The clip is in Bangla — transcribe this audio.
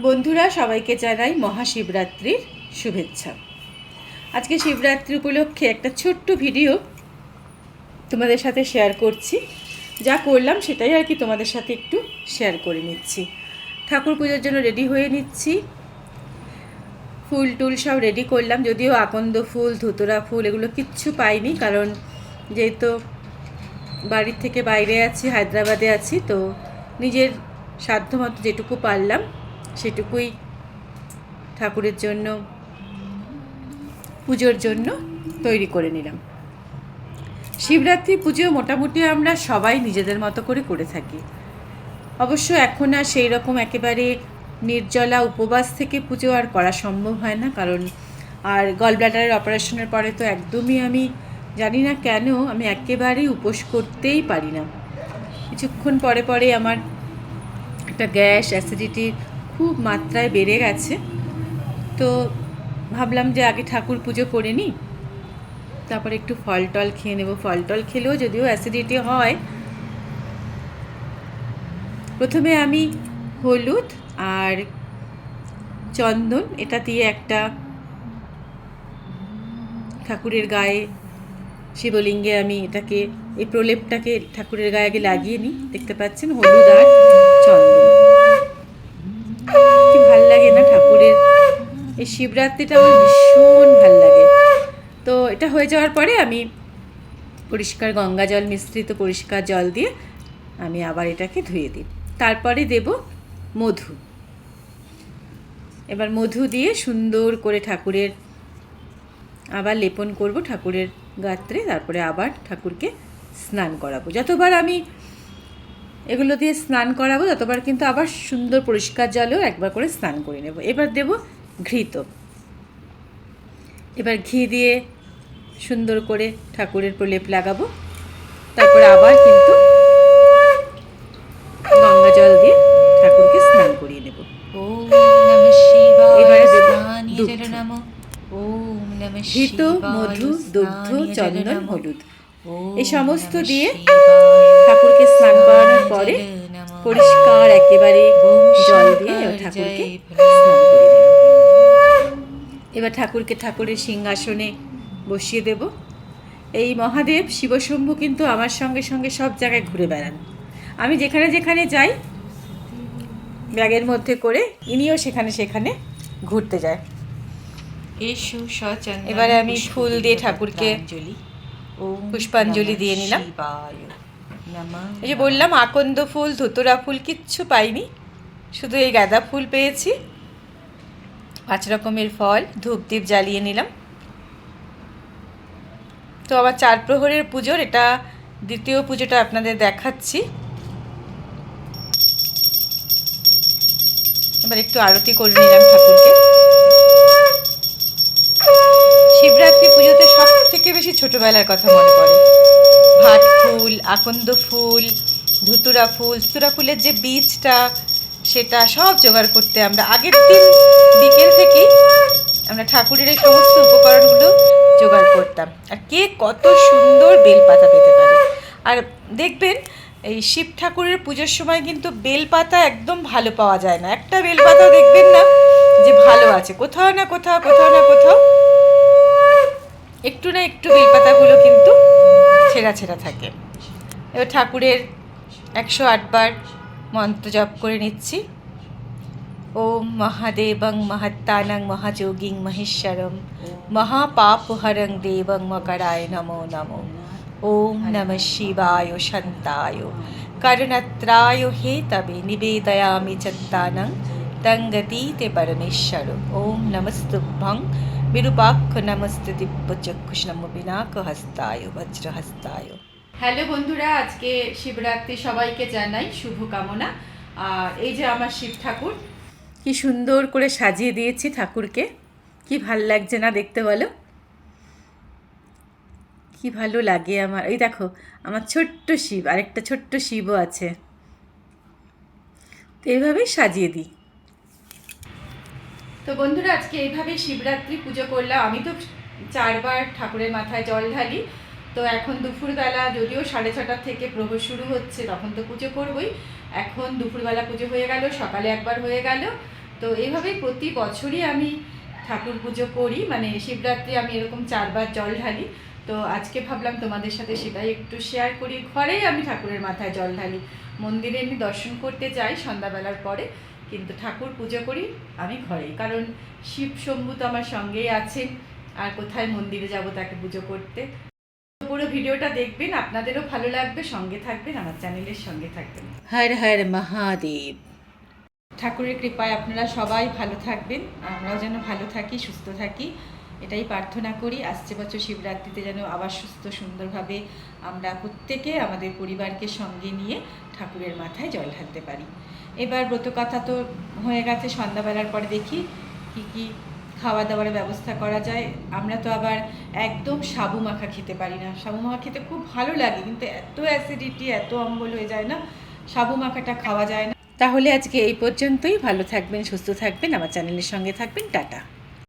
বন্ধুরা সবাইকে জানাই মহাশিবরাত্রির শুভেচ্ছা। আজকে শিবরাত্রি উপলক্ষে একটা ছোট্ট ভিডিও তোমাদের সাথে শেয়ার করছি। যা করলাম সেটাই আর কি তোমাদের সাথে একটু শেয়ার করে নিচ্ছি। ঠাকুর পুজোর জন্য রেডি হয়ে নিচ্ছি, ফুল টুল সব রেডি করলাম। যদিও আকন্দ ফুল, ধুতরা ফুল এগুলো কিচ্ছু পাইনি, কারণ যেহেতু বাড়ির থেকে বাইরে আছি, হায়দ্রাবাদে আছি, তো নিজের সাধ্যমতো যেটুকু পারলাম সেটুকুই ঠাকুরের জন্য, পুজোর জন্য তৈরি করে নিলাম। শিবরাত্রি পুজো মোটামুটি আমরা সবাই নিজেদের মতো করে থাকি। অবশ্য এখন আর সেই রকম একেবারে নির্জলা উপবাস থেকে পুজো আর করা সম্ভব হয় না, কারণ আর গলব্লাডারের অপারেশনের পরে তো একদমই আমি জানি না কেন আমি একেবারেই উপোস করতেই পারি না। কিছুক্ষণ পরে পরে আমার একটা গ্যাস, অ্যাসিডিটির খুব মাত্রায় বেড়ে গেছে। তো ভাবলাম যে আগে ঠাকুর পুজো করে নিই, তারপরে একটু ফল টল খেয়ে নেব। ফল টল খেলেও যদিও অ্যাসিডিটি হয়। প্রথমে আমি হলুদ আর চন্দন এটা দিয়ে একটা ঠাকুরের গায়ে, শিবলিঙ্গে আমি এটাকে, এই প্রলেপটাকে ঠাকুরের গায়ে আগে লাগিয়ে নিই। দেখতে পাচ্ছেন হলুদ আর চন্দন। কি ভাল লাগে না ঠাকুরের এই শিবরাত্রিটা, আমার ভীষণ ভাল লাগে। তো এটা হয়ে যাওয়ার পরে আমি পরিষ্কার গঙ্গা জল মিশ্রিত পরিষ্কার জল দিয়ে আমি আবার এটাকে ধুয়ে দিই। তারপরে দেব মধু। এবার মধু দিয়ে সুন্দর করে ঠাকুরের আবার লেপন করব ঠাকুরের গাত্রে। তারপরে আবার ঠাকুরকে স্নান করাবো। যতবার আমি এগুলো দিয়ে স্নান করাবো ততবার কিন্তু আবার সুন্দর পরিষ্কার জলেও একবার করে স্নান করে নেব। এবার দেব ঘৃত। এবার ঘি দিয়ে সুন্দর করে ঠাকুরের প্রলেপ লাগাবো। তারপরে আবার কিন্তু গঙ্গা জল দিয়ে ঠাকুরকে স্নান করিয়ে নেব। এবারে দেব ঘৃত, মধু, দুগ্ধ, চন্দন, হলুদ এই সমস্ত দিয়ে ঠাকুরকে স্নান করানোর পরে পরিষ্কার একেবারে জল দিয়ে ঠাকুরকে স্নান করিয়ে নেব। এবার ঠাকুরকে ঠাকুরের সিংহাসনে বসিয়ে দেব। এই মহাদেব শিবশম্ভু কিন্তু আমার সঙ্গে সঙ্গে সব জায়গায় ঘুরে বেড়ান। আমি যেখানে যেখানে যাই ব্যাগের মধ্যে করে ইনিও সেখানে সেখানে ঘুরতে যায়। এবারে আমি ফুল দিয়ে ঠাকুরকে পুষ্পাঞ্জলি দিয়ে নিলাম। এই যে বললাম আকন্দ ফুল, ধুতরা ফুল কিচ্ছু পাইনি, শুধু এই গাঁদা ফুল পেয়েছি। 5 রকমের ফল, ধূপদীপ জ্বালিয়ে নিলাম। তো আবার 4 প্রহরের পুজোর এটা দ্বিতীয় পুজোটা আপনাদের দেখাচ্ছি। এবার একটু আরতি করে নিলাম ঠাকুরকে। শিবরাত্রি পুজোতে সব থেকে বেশি ছোটবেলার কথা মনে পড়ে। ভাট ফুল, আকন্দ ফুল, ধুতুরা ফুল, ধুতুরা ফুলের যে বীজটা সেটা সব জোগাড় করতে আমরা আগের দিন বিকেল থেকেই আমরা ঠাকুরের এই সমস্ত উপকরণগুলো জোগাড় করতাম। আর কে কত সুন্দর বেলপাতা পেতে পারে। আর দেখবেন এই শিব ঠাকুরের পুজোর সময় কিন্তু বেলপাতা একদম ভালো পাওয়া যায় না। একটা বেলপাতা দেখবেন না যে ভালো আছে, কোথাও না কোথাও একটু না একটু বেলপাতাগুলো কিন্তু ছেঁড়া ছেঁড়া থাকে। এবার ঠাকুরের 108 বার মন্ত্র জপ করে নিচ্ছি। ওম মহাদেবং মহাত্তানং মহাযোগিং মহেশ্বরম মহাপাপহরং দেবং মকরায় নমো নমো। ওম নমঃ শিবায় শান্তায় করুণাত্রায় হেতবে নিবেদয়ামি চত্তানং তঙ্গতীতে পরমেশ্বর। ওম নমস্তুভ্যং বিরূপাক্ষ নমস্তে দিব্যচক্ষুষ নমো বিনাক হস্তায় বজ্রহস্তায়। হ্যালো বন্ধুরা, আজকে শিবরাত্রি সবাইকে জানাই শুভকামনা। আর এই যে আমার শিব ঠাকুর, কি সুন্দর করে সাজিয়ে দিয়েছি ঠাকুরকে। কি ভাল লাগছে না দেখতে বলো? কি ভালো লাগে আমার। এই দেখো আমার ছোট্ট শিব, আরেকটা ছোট্ট শিবও আছে। তো এইভাবেই সাজিয়ে দিই। তো বন্ধুরা আজকে এইভাবেই শিবরাত্রি পুজো করলাম। আমি তো 4 বার ঠাকুরের মাথায় জল ঢালি। তো এখন দুপুরবেলা, যদিও 6:30 থেকে প্রহর শুরু হচ্ছে, তখন তো পুজো করবই। এখন দুপুরবেলা পুজো হয়ে গেল, সকালে একবার হয়ে গেল। তো এইভাবেই প্রতি বছরই আমি ঠাকুর পুজো করি, মানে শিবরাত্রি আমি এরকম 4বার জল ঢালি। তো আজকে ভাবলাম তোমাদের সাথে সেটাই একটু শেয়ার করি। ঘরেই আমি ঠাকুরের মাথায় জল ঢালি, মন্দিরে এমনি দর্শন করতে যাই সন্ধ্যাবেলার পরে, কিন্তু ঠাকুর পুজো করি আমি ঘরেই, কারণ শিব শম্ভু তো আমার সঙ্গেই আছেন, আর কোথায় মন্দিরে যাব তাকে পুজো করতে। পুরো ভিডিওটা দেখবেন, আপনাদেরও ভালো লাগবে, সঙ্গে থাকবেন, আমার চ্যানেলের সঙ্গে থাকবেন। হর হর মহাদেব। ঠাকুরের কৃপায় আপনারা সবাই ভালো থাকবেন, আমরাও যেন ভালো থাকি, সুস্থ থাকি, এটাই প্রার্থনা করি। আসছে বছর শিবরাত্রিতে যেন আবার সুস্থ সুন্দরভাবে আমরা প্রত্যেকে আমাদের পরিবারকে সঙ্গে নিয়ে ঠাকুরের মাথায় জল ঢালতে পারি। এবার ব্রতকথা তো হয়ে গেছে, সন্ধ্যাবেলার পরে দেখি কি কি খাওয়া দাওয়ার ব্যবস্থা করা যায়। আমরা তো আবার একদম সাবু মাখা খেতে পারি না। সাবু মাখা খেতে খুব ভালো লাগে, কিন্তু এত অ্যাসিডিটি, এত অম্বল হয়ে যায় না, সাবু মাখাটা খাওয়া যায় না। তাহলে আজকে এই পর্যন্তই। ভালো থাকবেন, সুস্থ থাকবেন, আমার চ্যানেলের সঙ্গে থাকবেন। টাটা।